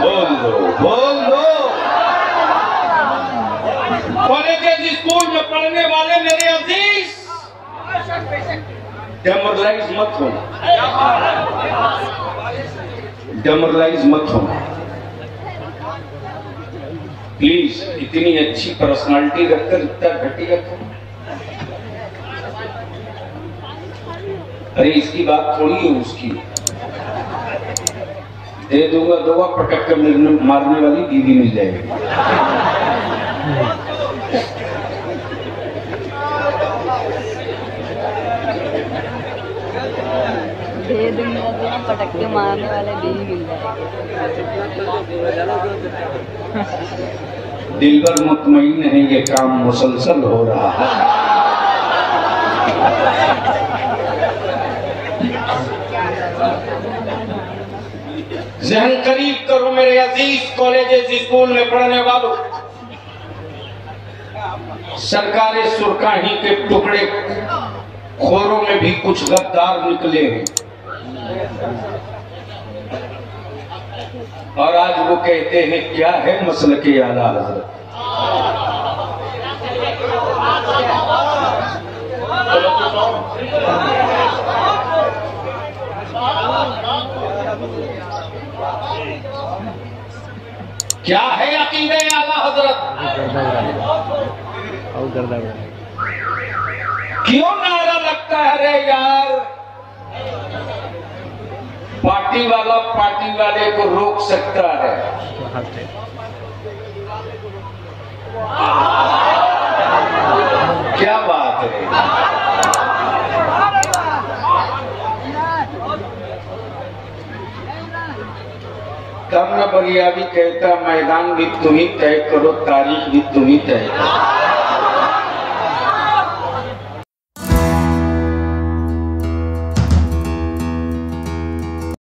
बोल दो। College school में पढ़ने वाले मेरे अजीज, डेमोरलाइज मत हो, डेमोरलाइज मत हो प्लीज। इतनी अच्छी पर्सनालिटी रखकर इतना घटी रखो। अरे इसकी बात थोड़ी है, उसकी दे दूंगा दोगा, पटक कर मारने वाली दीदी मिल जाएगी। दे दूंगा तो पटक के मारने वाले दीदी मिल जाएगी। दिलबर मुतमईन है, ये काम मुसलसल हो रहा है। जहन करीब करो मेरे अजीज कॉलेज स्कूल में पढ़ने वालों। सरकारी सुरकाही के टुकड़े खोरों में भी कुछ गद्दार निकले हैं, और आज वो कहते हैं क्या है मसले के आला हज़रत। क्या है अकीदे आला हज़रत? क्यों नारा लगता है रे यार? पार्टी वाला पार्टी वाले को रोक सकता है, क्या बात है? तब न बरिया भी कहता मैदान भी तुम ही तय करो, तारीख भी तुम ही तय करो।